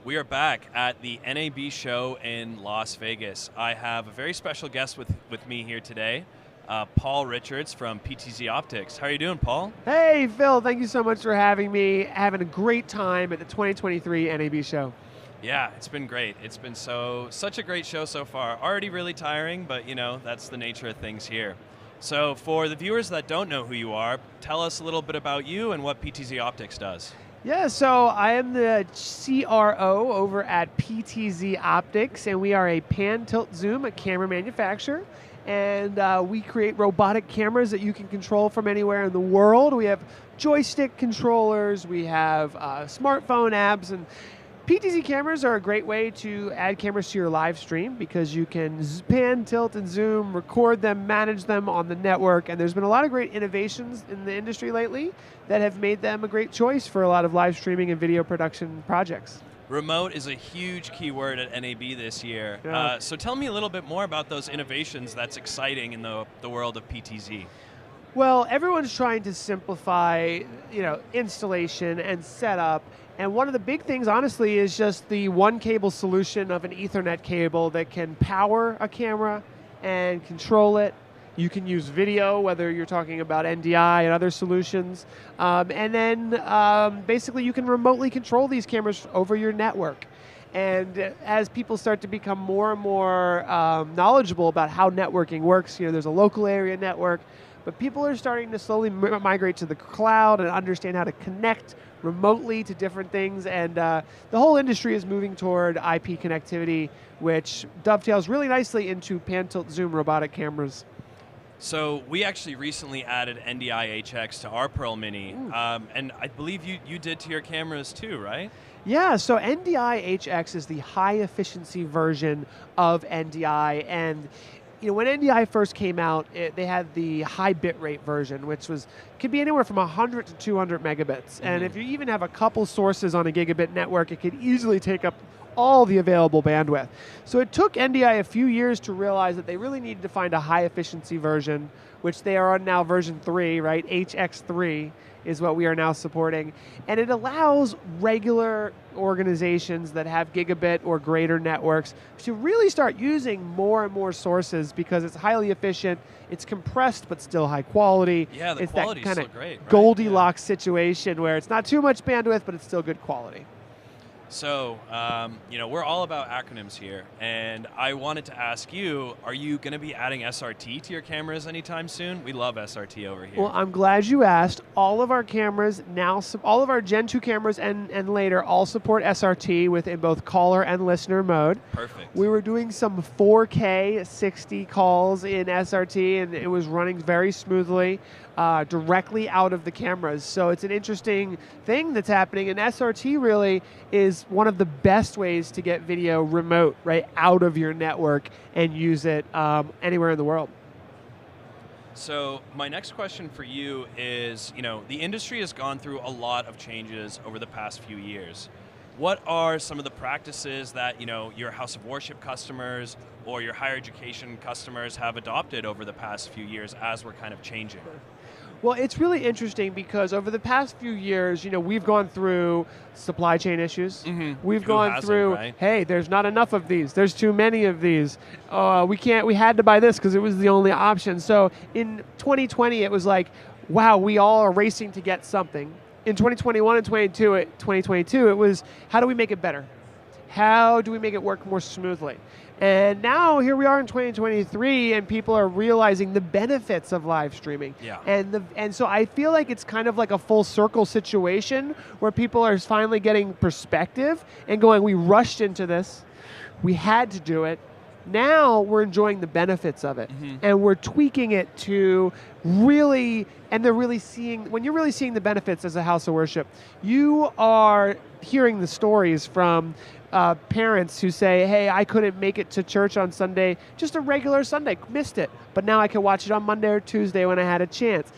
We are back at the NAB show in Las Vegas. I have a very special guest with me here today, Paul Richards from PTZ Optics. How are you doing, Paul? Hey, Phil, thank you so much for having me. Having a great time at the 2023 NAB show. Yeah, it's been great. It's been such a great show so far. Already really tiring, but you know, that's the nature of things here. So for the viewers that don't know who you are, tell us a little bit about you and what PTZ Optics does. Yeah, so I am the CRO over at PTZ Optics, and we are a pan-tilt-zoom, a camera manufacturer. And we create robotic cameras that you can control from anywhere in the world. We have joystick controllers, we have smartphone apps, and PTZ cameras are a great way to add cameras to your live stream because you can pan, tilt, and zoom, record them, manage them on the network, and there's been a lot of great innovations in the industry lately that have made them a great choice for a lot of live streaming and video production projects. Remote is a huge keyword at NAB this year. Yeah. So tell me a little bit more about those innovations that's exciting in the world of PTZ. Well, everyone's trying to simplify, installation and setup. And one of the big things, honestly, is just the one cable solution of an Ethernet cable that can power a camera and control it. You can use video, whether you're talking about NDI and other solutions. And then basically you can remotely control these cameras over your network. And as people start to become more and more knowledgeable about how networking works, there's a local area network, but people are starting to slowly migrate to the cloud and understand how to connect remotely to different things. And the whole industry is moving toward IP connectivity, which dovetails really nicely into pan-tilt-zoom robotic cameras. So we actually recently added NDI HX to our Pearl Mini, and I believe you did to your cameras too, right? Yeah, so NDI HX is the high efficiency version of NDI, and when NDI first came out, they had the high bitrate version, which could be anywhere from 100 to 200 megabits. And if you even have a couple sources on a gigabit network, it could easily take up all the available bandwidth. So it took NDI a few years to realize that they really needed to find a high efficiency version, which they are on now version 3, right? HX3 is what we are now supporting. And it allows regular organizations that have gigabit or greater networks to really start using more and more sources because it's highly efficient, it's compressed but still high quality. Yeah, the it's quality's that kind still great, right? Goldilocks situation where it's not too much bandwidth, but it's still good quality. So, we're all about acronyms here, and I wanted to ask you, are you going to be adding SRT to your cameras anytime soon? We love SRT over here. Well, I'm glad you asked. All of our cameras now, all of our Gen 2 cameras and later all support SRT within both caller and listener mode. Perfect. We were doing some 4K 60 calls in SRT, and it was running very smoothly directly out of the cameras. So it's an interesting thing that's happening, and SRT really is one of the best ways to get video remote, right, out of your network and use it anywhere in the world. So my next question for you is, the industry has gone through a lot of changes over the past few years. What are some of the practices that your house of worship customers or your higher education customers have adopted over the past few years as we're kind of changing? Well, it's really interesting because over the past few years, we've gone through supply chain issues. We've gone through, right? Hey, there's not enough of these. There's too many of these. We had to buy this because it was the only option. So in 2020, it was like, wow, we all are racing to get something. In 2021 and 2022, it was, how do we make it better? How do we make it work more smoothly? And now here we are in 2023, and people are realizing the benefits of live streaming. Yeah. And so I feel like it's kind of like a full circle situation where people are finally getting perspective and going, we rushed into this, we had to do it. Now we're enjoying the benefits of it, and we're tweaking it to really, and they're really seeing, when you're really seeing the benefits as a house of worship, you are hearing the stories from parents who say, hey, I couldn't make it to church on Sunday, just a regular Sunday, missed it, but now I can watch it on Monday or Tuesday when I had a chance.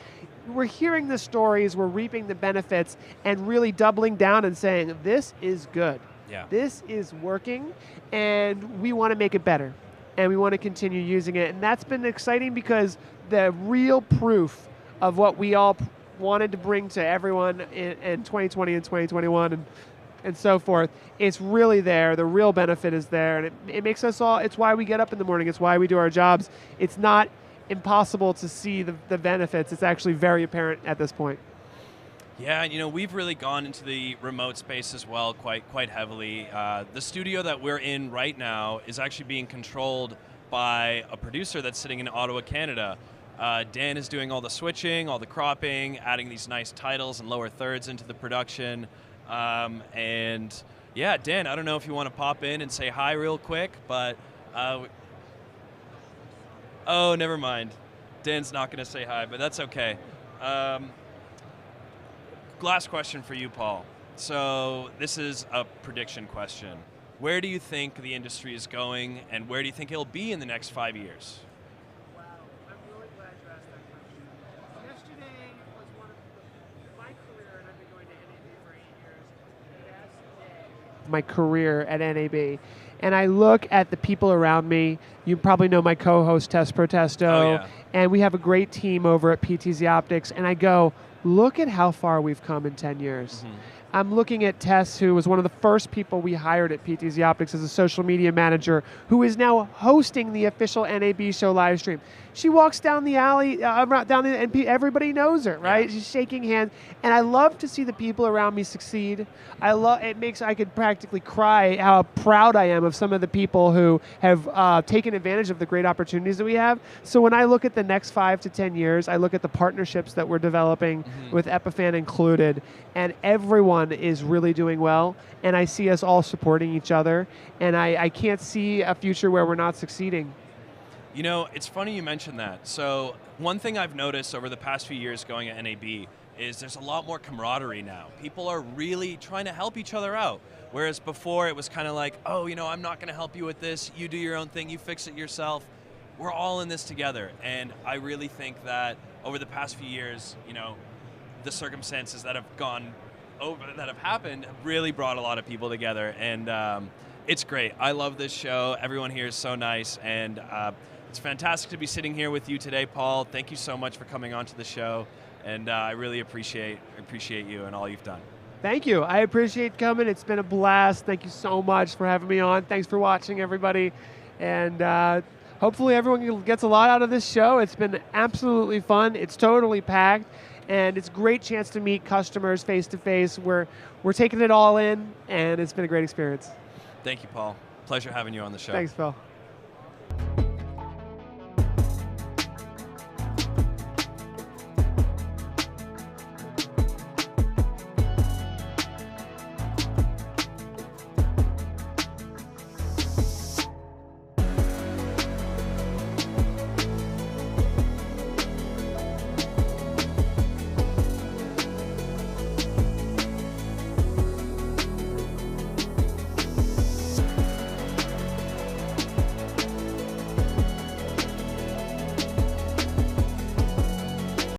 We're hearing the stories, we're reaping the benefits, and really doubling down and saying, this is good. Yeah. This is working, and we want to make it better, and we want to continue using it. And that's been exciting because the real proof of what we all wanted to bring to everyone in 2020 and 2021 and and so forth. It's really there. The real benefit is there, and it makes us all, it's why we get up in the morning. It's why we do our jobs. It's not impossible to see the benefits. It's actually very apparent at this point. Yeah, we've really gone into the remote space as well quite heavily. The studio that we're in right now is actually being controlled by a producer that's sitting in Ottawa, Canada. Dan is doing all the switching, all the cropping, adding these nice titles and lower thirds into the production. And yeah, Dan, I don't know if you want to pop in and say hi real quick, but oh, never mind. Dan's not going to say hi, but that's okay. Last question for you, Paul. So this is a prediction question. Where do you think the industry is going, and where do you think it'll be in the next 5 years? Wow, I'm really glad you asked that question. Yesterday was one of my career, and I've been going to NAB for 8 years, the best day of my career at NAB. And I look at the people around me. You probably know my co-host, Tess Protesto. Oh, yeah. And we have a great team over at PTZ Optics. And I go, look at how far we've come in 10 years. Mm-hmm. I'm looking at Tess, who was one of the first people we hired at PTZ Optics as a social media manager, who is now hosting the official NAB show live stream. She walks down the alley, and everybody knows her, right? Yeah. She's shaking hands, and I love to see the people around me succeed. I could practically cry how proud I am of some of the people who have taken advantage of the great opportunities that we have. So when I look at the next 5 to 10 years, I look at the partnerships that we're developing with Epiphan included, and everyone is really doing well, and I see us all supporting each other, and I can't see a future where we're not succeeding. It's funny you mentioned that. So one thing I've noticed over the past few years going at NAB is there's a lot more camaraderie now. People are really trying to help each other out. Whereas before it was kind of like, oh, I'm not going to help you with this. You do your own thing. You fix it yourself. We're all in this together. And I really think that over the past few years, the circumstances that have happened really brought a lot of people together. And it's great. I love this show. Everyone here is so nice. And it's fantastic to be sitting here with you today, Paul. Thank you so much for coming onto the show. And I really appreciate you and all you've done. Thank you. I appreciate coming. It's been a blast. Thank you so much for having me on. Thanks for watching, everybody. And hopefully everyone gets a lot out of this show. It's been absolutely fun. It's totally packed. And it's a great chance to meet customers face-to-face. We're taking it all in, and it's been a great experience. Thank you, Paul. Pleasure having you on the show. Thanks, Phil.